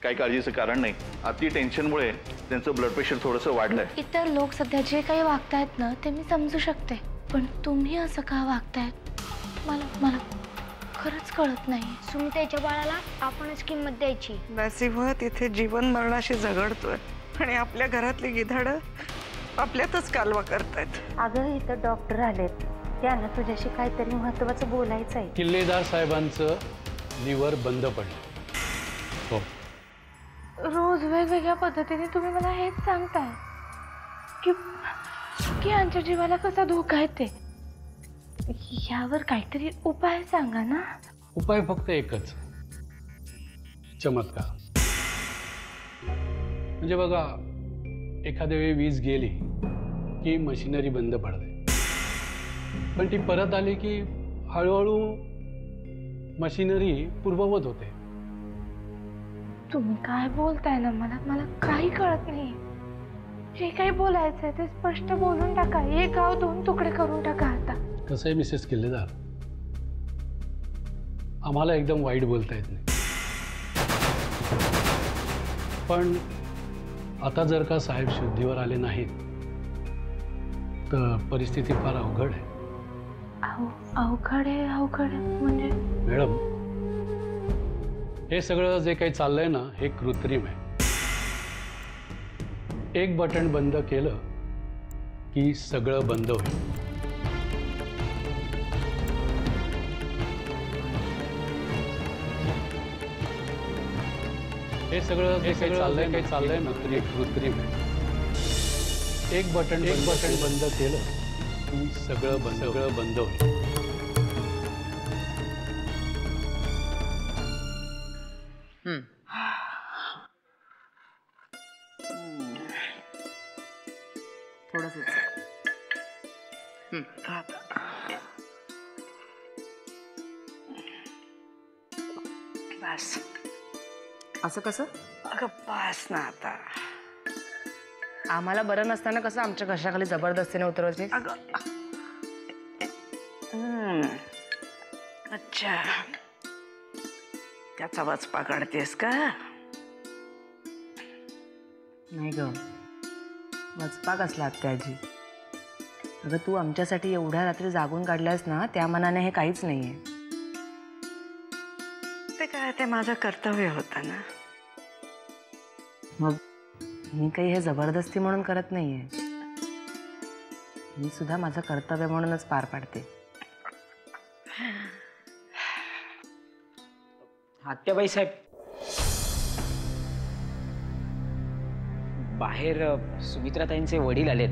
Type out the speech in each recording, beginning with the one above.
काही काळजीचं कारण नाही. अति टेन्शनमुळे त्यांचं ब्लड प्रेशर थोडंसं वाढलंय. इतर लोक सध्या जे काही वागतायत ना ते मी समजू शकते, पण तुम्ही असं का वागतायत मला खरंच कळत नाही. सुमतेच्या बाळाला आपणच किंमत द्यायची. नसीब तिथे जीवन मरणाशी झगडतोय आणि आपल्या घरातली गिधाडं आपल्यातच कालवा करतायत. अगं इथं डॉक्टर आलेत, त्यांना तुझ्याशी काहीतरी महत्वाचं बोलायचं आहे. किल्लेदार साहेबांचं लिव्हर बंद पडलं. हो, रोज वेगवेगळ्या पद्धतीने तुम्ही मला हेच सांगताय की यांच्या जीवाला कसा धोका आहे ते. यावर काहीतरी उपाय सांगा ना. उपाय फक्त एकच, चमत्कार. म्हणजे बघा, एखाद्या वेळी वीज गेली की मशिनरी बंद पडते, पण ती परत आली की हळूहळू मशिनरी पूर्ववत होते. तुम्ही काय बोलताय ना, मला काही कळत नाही. जे काही बोलायचंय ते स्पष्ट बोलून टाका. एक गाव दोन तुकडे करून टाका आता. कसं आहे मिसेस किल्लेदार, आम्हाला एकदम वाईट बोलता येत नाही, पण आता जर का साहेब शुद्धीवर आले नाहीत तर परिस्थिती फार अवघड आहे. अवघड आहे म्हणजे? मॅडम, हे सगळं जे काही चाललंय ना हे कृत्रिम आहे. एक बटन बंद केलं की सगळं बंद होईल. हे सगळं जे काही चाललंय ना ते कृत्रिम आहे. एक बटन बंद केलं की सगळं बंद होईल. बस. असं कसं? अगं बस ना आता. आम्हाला बरं नसताना कसं आमच्या घशाखाली जबरदस्तीने उतरवते? अगं अच्छा, त्याचा वचपा काढतेस का? नाही ग, वचपा कसला आत्याजी. अगं तू आमच्यासाठी एवढ्या रात्री जागून काढल्यास ना, त्या मनाने हे काहीच नाहीये. ते काय, ते माझं कर्तव्य होतं ना. मग मी काही हे जबरदस्ती म्हणून करत नाहीये, मी सुद्धा माझं कर्तव्य म्हणूनच पार पाडते. आत्याबाई साहेब, बाहेर सुमित्राताईंचे वडील आलेत.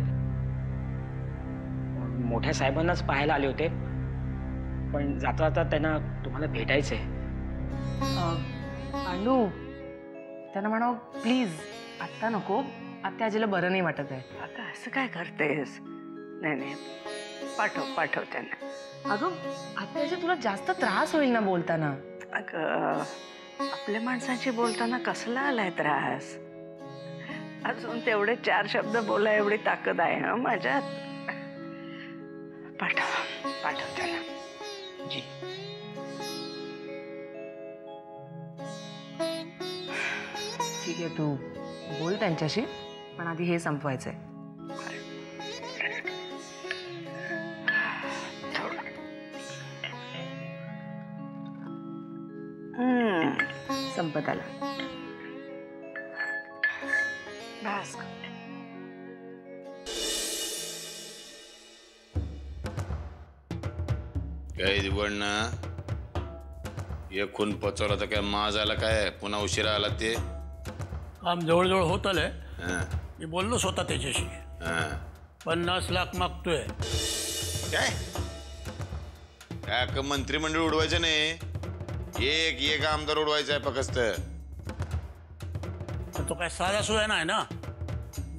मोठ्या साहेबांनाच पाहायला आले होते, पण जाता जाता त्यांना तुम्हाला भेटायचंय. अनु, त्यांना म्हणावं प्लीज आत्ता नको, आत्याजीला बरं नाही वाटत आहे. अगं असं काय करतेस? नाही, पाठव त्यांना. अगं आत्याजी, तुला जास्त त्रास होईल ना बोलताना. अगं आपल्या माणसांशी बोलताना कसला आलाय त्रास? अजून तेवढे 4 शब्द बोला एवढी ताकद आहे हा माझ्यात. पाठव त्याला. जी. ठीक आहे, तू बोल त्यांच्याशी, पण आधी हे संपवायचंय. संपत आला. बस. काय दिवडना एक खून पचवला तर काय माझाला काय पुन्हा उशिरा आला ते? काम जवळजवळ होत आलंय. हां मी बोललोच होता त्याच्याशी. हां 50 लाख मागतोय. काय काय मंत्रिमंडळ उडवायचं नाही, एक आमदार उडवायचा आहे फक्त. तो काय साधा सुद्धा नाही ना.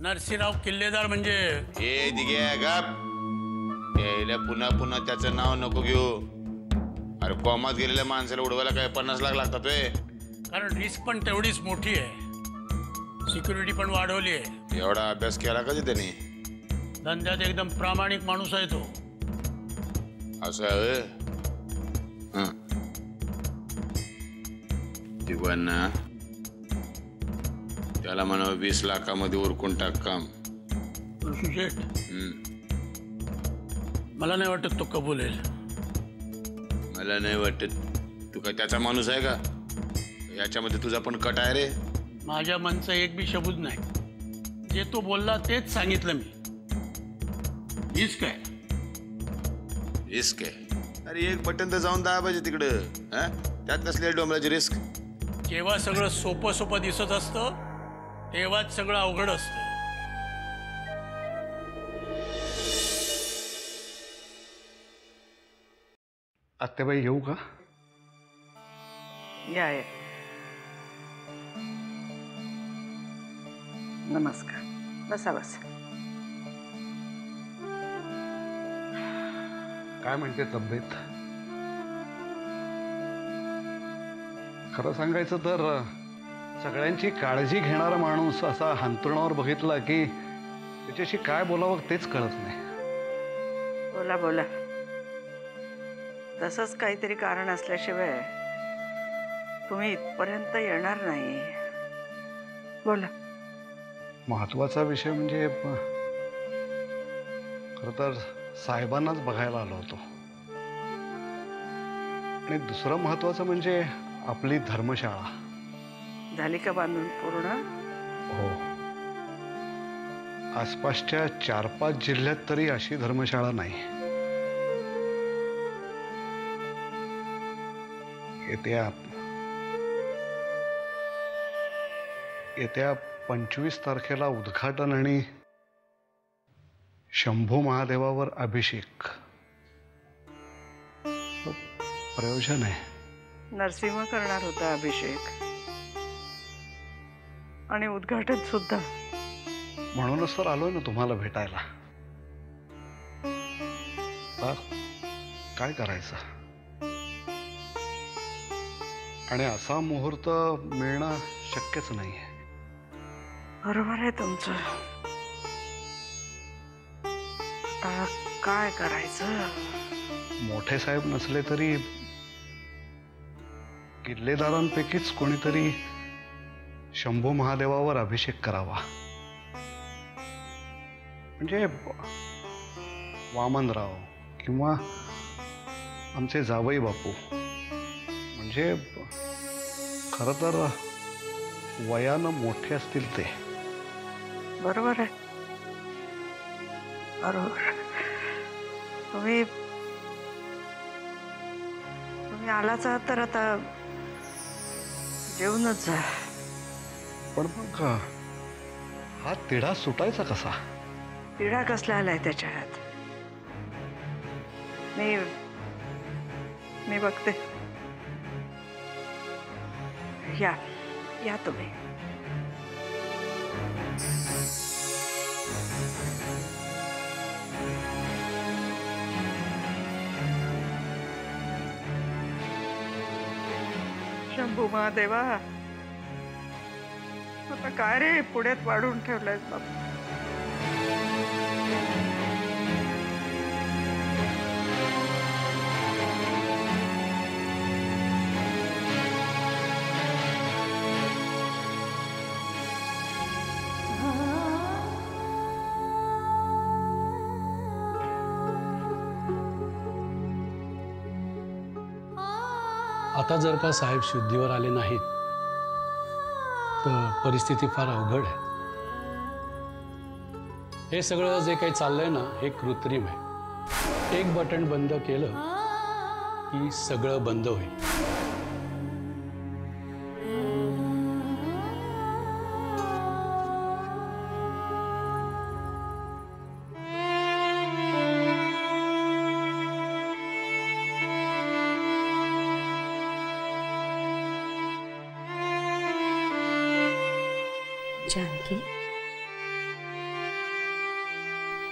नरसिंहराव किल्लेदार म्हणजे हे दिघे गाप यायला पुन्हा त्याचं नाव नको घेऊ. अरे कॉमात गेलेल्या माणसाला उडवायला काय 50 लाख लागतात वे? कारण रिस्क पण तेवढीच मोठी आहे, सिक्युरिटी पण वाढवली आहे. एवढा अभ्यास केला कधी त्यांनी? धंद्यात एकदम प्रामाणिक माणूस आहे तो. असं आहे. दिवाना त्याला म्हणा 20 लाखामध्ये उरकून टाक काम. सुशेठ, हम्म. मला नाही वाटत तो कबूलेल. मला नाही वाटत. तू काय त्याचा माणूस आहे का? याच्यामध्ये तुझा पण कट आहे रे. माझ्या मनचा एक बी शब्द नाही. जे तो बोलला तेच सांगितलं मी. हीच काय रिस्क आहे. अरे एक बटन तर जाऊन दाबायचे तिकडं. हा, त्यात नसलेल्या डोंबराची रिस्क. जेव्हा सगळं सोपं सोपं दिसत असतं तेव्हाच सगळं अवघड असतं. आत्याबाई येऊ का? या या. नमस्कार. बसा बसा. काय म्हणते तब्येत? खरं सांगायचं तर सगळ्यांची काळजी घेणारा माणूस असा हांतरुणावर बघितला की त्याच्याशी काय बोलावं तेच कळत नाही. बोला बोला. तसंच काहीतरी कारण असल्याशिवाय तुम्ही इथपर्यंत येणार नाही. बोला. महत्वाचा विषय म्हणजे खरं तर साहेबांनाच बघायला आलो होतो. आणि दुसरं महत्वाचं म्हणजे आपली धर्मशाळा. झाली का बांधून पूर्ण? हो. आसपासच्या 4-5 जिल्ह्यात तरी अशी धर्मशाळा नाही. येत्या 25 तारखेला उद्घाटन आणि शंभू महादेवावर अभिषेक. प्रयोजन आहे. नरसिंह करणार होता अभिषेक आणि उद्घाटन सुद्धा. म्हणूनच तर आलोय ना तुम्हाला भेटायला. काय करायचं? आणि असा मुहूर्त मिळणं शक्यच नाही. बरोबर आहे तुमचं. आता काय करायचं? मोठे साहेब नसले तरी किल्लेदारांपैकीच कोणीतरी शंभू महादेवावर अभिषेक करावा. म्हणजे वामनराव किंवा आमचे जावई बापू. म्हणजे खरं तर वयानं मोठे असतील ते. बरोबर आहे. बरोबर. तुम्ही आलाच आहात तर आता जेवूनच जा. पण मग हा तिढा सुटायचा कसा? तिढा कसला आलाय त्याच्यात? मी बघते. या तुम्ही. शंभू महादेवा, आता काय रे पुढ्यात वाढून ठेवलंयस बाबा. आता जर का साहेब शुद्धीवर आले नाहीत तर परिस्थिती फार अवघड आहे. हे सगळं जे काही चाललंय ना हे कृत्रिम आहे. एक बटन बंद केलं की सगळं बंद होईल. जानकी,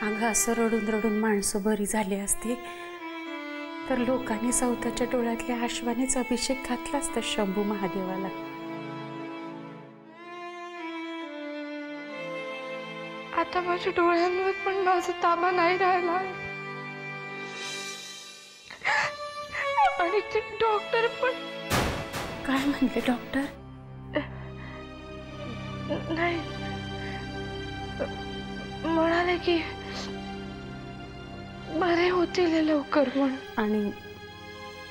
अगं असं रडून रडून माणसं बरी झाली असती तर लोकांनी सौताच्या डोळ्यातल्या आश्वानेच अभिषेक घातला असता शंभू महादेवाला. आता माझ्या डोळ्यांवर पण माझा ताबा नाही राहिला. आणि ते डॉक्टर पण. काय म्हणले डॉक्टर? नाही, म्हणाले की बरे होतील हे लवकर म्हणून. आणि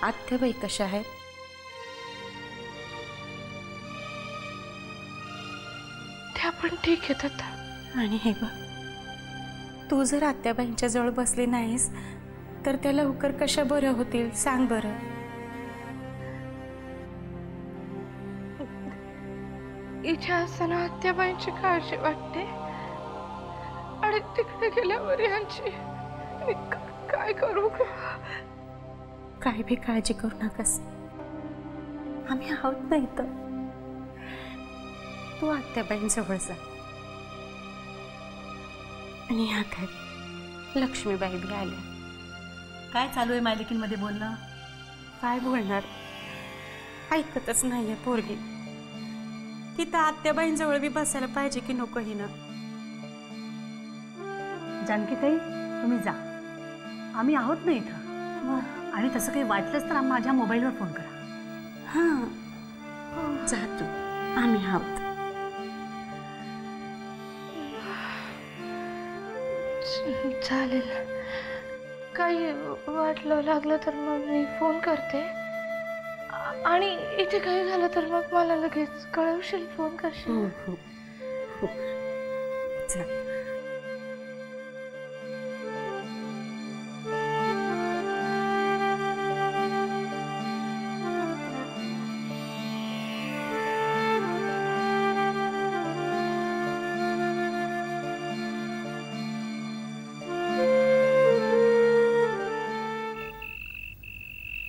आत्याबाई कशा आहेत? त्या पण ठीक आहेत आता. आणि हे बघ, तू जर आत्याबाईंच्या जवळ बसली नाहीस तर त्या लवकर कशा बऱ्या होतील सांग बरं. इथे असताना आत्याबाईंची काळजी वाटते आणि तिकडे गेल्यावर यांची. मी काय करू? काय भी काळजी करू नकस, आम्ही आहोत ना इथं. तू आत्याबाईंजवळ जा. आणि ह्या काय लक्ष्मीबाई बी आल्या. काय चालू आहे मालिकेमध्ये बोलणं? काय बोलणार, ऐकतच नाहीये पोरगी. तिथं आत्याबाईंजवळ बी बसायला पाहिजे की नको हिनं? जानकीताई तुम्ही जा, आम्ही आहोत ना इथं. आणि तसं काही वाटलंच तर माझ्या मोबाईलवर फोन करा. हां जा तू, आम्ही आहोत. चालेल, काही वाटलं लागलं तर मग मी फोन करते. आणि इथे काही झालं तर मग मला लगेच कळवशील, फोन करशील. चल.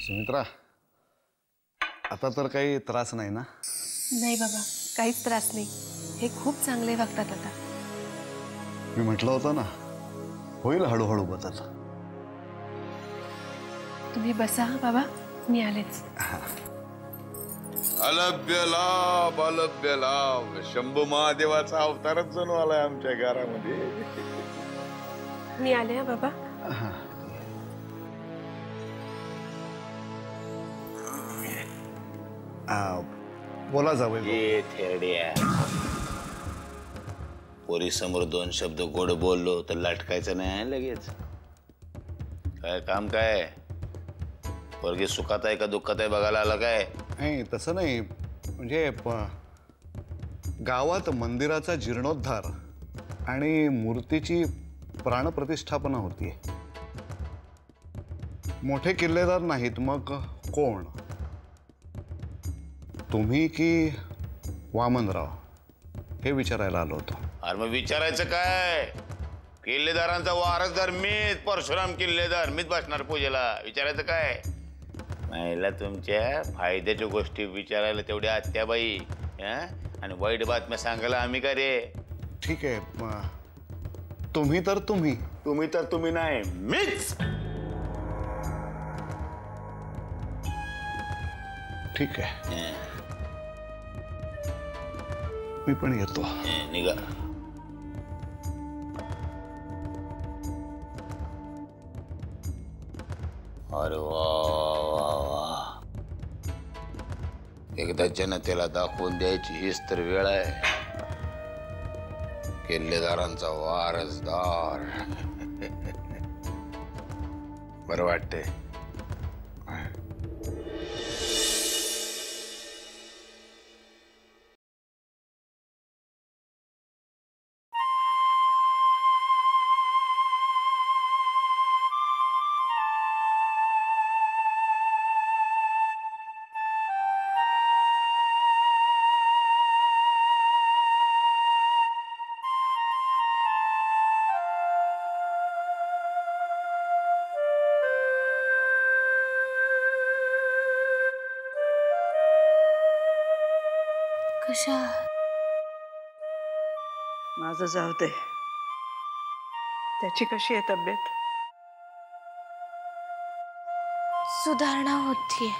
सुमित्रा, आता तर काही त्रास नाही ना? नाही बाबा, काहीच त्रास नाही. हे खूप चांगले वागतात आता. मी म्हटलं होतं ना, होईल हळूहळू बदल. तुम्ही बसा बाबा, मी आलेच. अलभ्य लाभ, अलभ्य लाभ. शंभू महादेवाचा अवतारच जणू आलाय आमच्या घरामध्ये. मी आले बाबा. बोला जावई. ये थेरड्या, पोरी समोर दोन शब्द गोड बोललो तर लटकायचं नाही लगेच. काय काम काय? पोरगी सुखात आहे का दुःखात आहे बघायला आला काय? नाही तसं नाही, म्हणजे गावात मंदिराचा जीर्णोद्धार आणि मूर्तीची प्राणप्रतिष्ठापना होतीये. मोठे किल्लेदार नाहीत, मग कोण? तुम्ही की वामनराव, हे विचारायला आलो होतो. अरे मग विचारायचं काय? किल्लेदारांचा वारसदार मीच, परशुराम किल्लेदार मीच बसणार पूजेला. विचारायचं काय? महिला तुमच्या फायद्याच्या गोष्टी विचारायला तेवढ्या आत्याबाई, आणि वाईट बातम्या सांगायला आम्ही का रे? ठीक आहे, तुम्ही तर तुम्ही. तुम्ही तर तुम्ही नाही, मीच. ठीक आहे, मी पण येतो. निघा. अरे वा वा वा, एकदा जनतेला दाखवून द्यायची हीच तर वेळ आहे. किल्लेदारांचा वारसदार. बरं वाटते. कशा? माझं जाऊ दे. त्याची कशी आहे तब्येत? सुधारणा होतीये,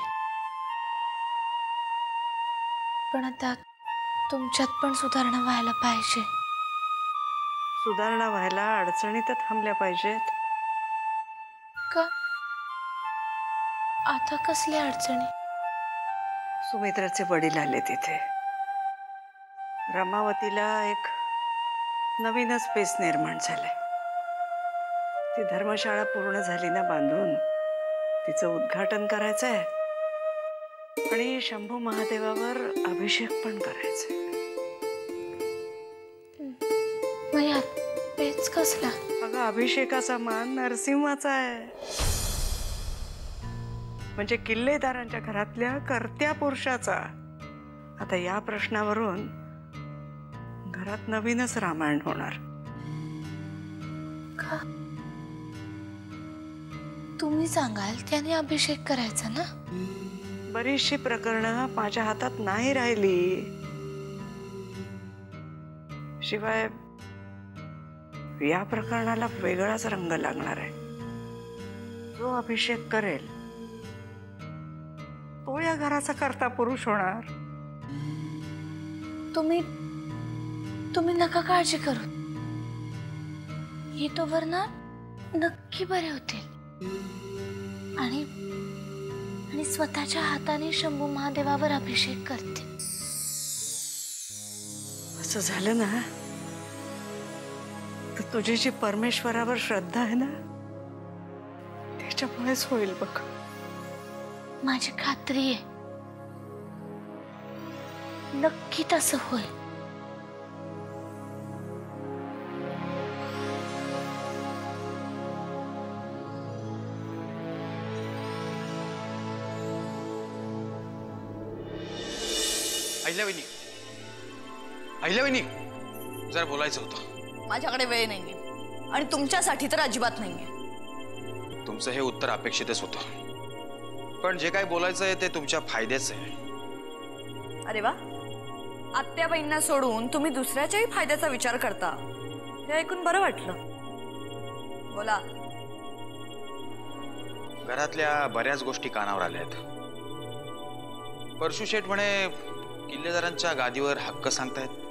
पण आता तुमच्यात पण सुधारणा व्हायला पाहिजे. सुधारणा व्हायला अडचणी तर थांबल्या पाहिजेत. का? आता कसली अडचणी? सुमित्राचे वडील आले तिथे. रमावतीला एक नवीनच पेस निर्माण झालाय. ती धर्मशाळा पूर्ण झाली ना बांधून, तिचं उद्घाटन करायचंय आणि शंभू महादेवावर अभिषेक पण करायचंय. पेच कसला? अगं अभिषेकाचा मान नरसिंहाचा आहे. म्हणजे किल्लेदारांच्या घरातल्या कर्त्या पुरुषाचा. आता या प्रश्नावरून घरात नवीनच रामायण होणार. का? तुम्ही सांगाल त्याने अभिषेक करायचा ना? बरीचशी प्रकरणं माझ्या हातात नाही राहिली. शिवाय या प्रकरणाला वेगळाच रंग लागणार आहे. जो अभिषेक करेल तो या घराचा कर्ता पुरुष होणार. तुम्ही नका काळजी करू. ही तो वरना नक्की बरे होतील आणि स्वतःच्या हाताने शंभू महादेवावर अभिषेक करते. असं झालं ना तर तुझी जी परमेश्वरावर श्रद्धा आहे ना त्याच्यामुळेच होईल बघ. माझी खात्री आहे नक्की तसं होईल. अहिल्यावहिनी जरा बोलायचं होतं. माझ्याकडे वेळ नाहीये आणि तुमच्यासाठी तर अजिबात नाहीये. तुमचं हे उत्तर अपेक्षितच होतं, पण जे काय बोलायचं आहे ते तुमच्या फायद्याचं आहे. अरे वा, आत्याबाईंना सोडून तुम्ही दुसऱ्याच्याही फायद्याचा विचार करता हे ऐकून बरं वाटलं. बोला. घरातल्या बऱ्याच गोष्टी कानावर आल्या आहेत. परशू शेठ म्हणे किल्लेदारांच्या गादीवर हक्क सांगतायत.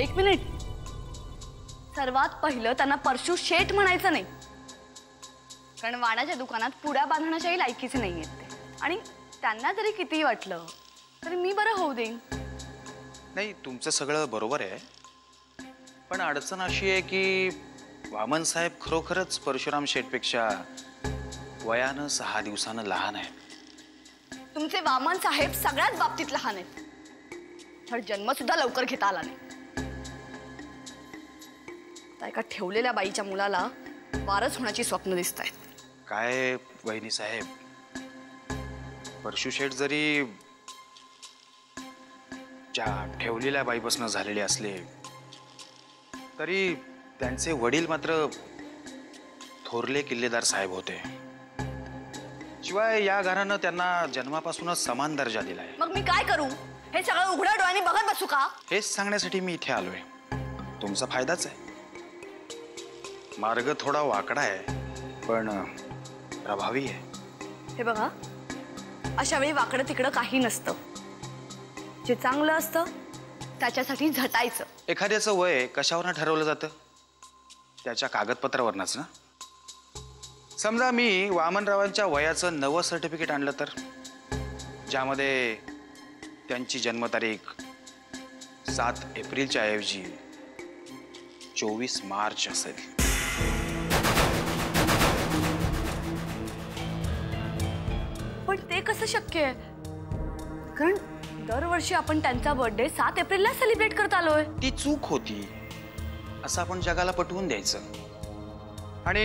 एक मिनिट. सर्वात पहिलं त्यांना परशू शेठ म्हणायचं नाही, कारण वाणाच्या दुकानात पुड्या बांधण्याच्याही लायकीचे नाही आहेत ते. आणि त्यांना जरी कितीही वाटलं तरी मी बरं होऊ देईन. नाही, तुमचं सगळं बरोबर आहे, पण अडचण अशी आहे की वामन साहेब खरोखरच परशुराम शेठपेक्षा वयानं 6 दिवसानं लहान आहेत. तुमचे वामन साहेब सगळ्याच बाबतीत लहान आहेत, तर जन्म सुद्धा लवकर घेता आला नाही. एका ठेवलेल्या बाईच्या मुलाला वारस होण्याची स्वप्न दिसत आहेत. काय वहिनी साहेब, परशू शेठ जरी ज्या ठेवलेल्या बाईपासून झालेले असले तरी त्यांचे वडील मात्र थोरले किल्लेदार साहेब होते. शिवाय या घरानं त्यांना जन्मापासूनच समान दर्जा दिलाय. मग मी काय करू? हे सगळं उघड्या डोळ्यांनी बघत बसू का? हेच सांगण्यासाठी मी इथे आलोय. तुमचा फायदाच आहे. मार्ग थोडा वाकडा आहे पण प्रभावी आहे. हे बघा, अशा वेळी वाकडं तिकडं काही नसतं. जे चांगलं असतं त्याच्यासाठी झटायचं. एखाद्याचं वय कशावरनं ठरवलं जातं? त्याच्या कागदपत्रावरनच ना. समजा मी वामनरावांच्या वयाचं नवं सर्टिफिकेट आणलं तर, ज्यामध्ये त्यांची जन्मतारीख 7 एप्रिलच्या ऐवजी 24 मार्च असेल. पण ते कसं शक्य आहे? कारण दरवर्षी आपण त्यांचा बर्थडे 7 एप्रिलला सेलिब्रेट करत आलोय. ती चूक होती असं आपण जगाला पटवून द्यायचं. आणि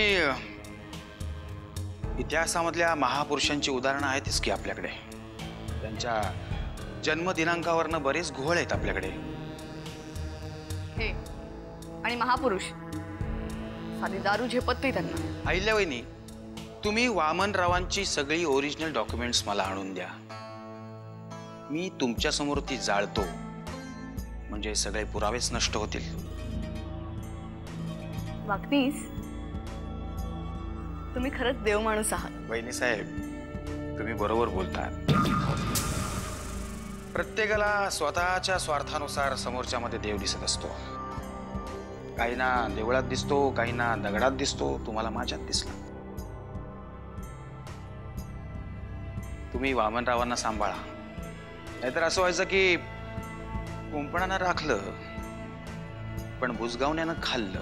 इतिहासामधल्या महापुरुषांची उदाहरणं आहेतच की आपल्याकडे. त्यांच्या जन्मदिनांकावरनं बरेच घोळ आहेत आपल्याकडे. हे आणि महापुरुष साधी दारू झेपत नाही त्यांना. अहिल्यावहिनी, तुम्ही वामनरावांची सगळी ओरिजिनल डॉक्युमेंट्स मला आणून द्या. मी तुमच्या समोर ती जाळतो, म्हणजे सगळे पुरावेच नष्ट होतील. वागणीस तुम्ही खरंच देव माणूस आहात. वहिनी साहेब, तुम्ही बरोबर बोलता. प्रत्येकाला स्वतःच्या स्वार्थानुसार समोरच्यामध्ये देव दिसत असतो. काहींना देवळात दिसतो, काहींना दगडात दिसतो, तुम्हाला माझ्यात दिसला. तुम्ही वामनरावांना सांभाळा, नाहीतर असं व्हायचं की कोंपणानं राखलं पण बुजगावण्यानं खाल्लं.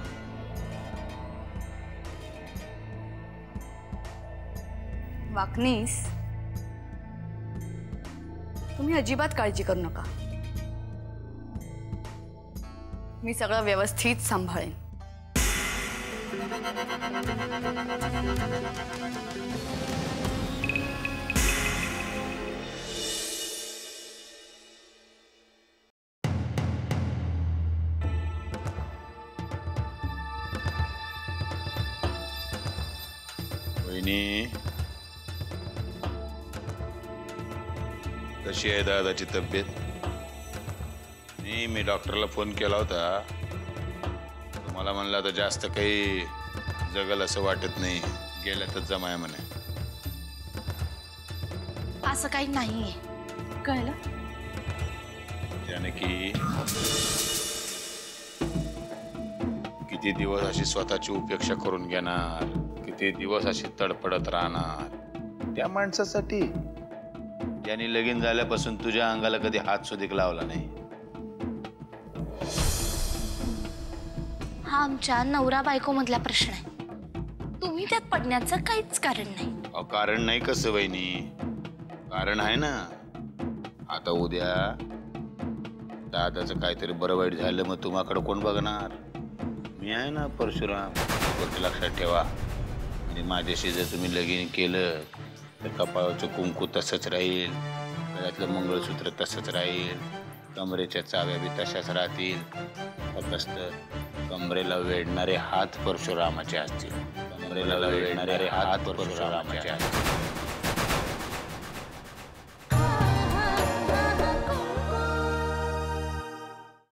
वाकनीस, तुम्ही अजिबात काळजी करू नका. मी सगळं व्यवस्थित सांभाळेन. वहिनी, कशी आहे दादाची तब्येत? मी डॉक्टरला फोन केला होता. तुम्हाला म्हणलं आता जास्त काही जगल असं वाटत नाही, गेल्यातच जमाय म्हणे. असं काही नाहीये, कळलं? त्याने की किती दिवस अशी स्वतःची उपेक्षा करून घेणार, किती दिवस अशी तडपडत राहणार त्या माणसासाठी ज्याने लगीन झाल्यापासून तुझ्या अंगाला कधी हात सुधीक लावला नाही. हा आमच्या नवरा बायको मधला प्रश्न आहे. तुम्ही त्यात पडण्याचं काहीच कारण नाही. अहो, कारण नाही कसं वहिनी, कारण आहे ना. आता उद्या दादाचं काहीतरी बरं वाईट झालं मग तुम्हाकडे कोण बघणार? मी आहे ना परशुराम. गोष्ट लक्षात ठेवा. म्हणजे माझ्याशी जर तुम्ही लगीन केलं तर कपाळाचं कुंकू तसंच राहील, गळ्यातलं मंगळसूत्र तसंच राहील, कमरेच्या चाव्या बी तशाच राहतील. फक्त कमरेला वेढणारे हात परशुरामाचे असतील. कमरेला वेढणारे हात परशुरामाचे असतील.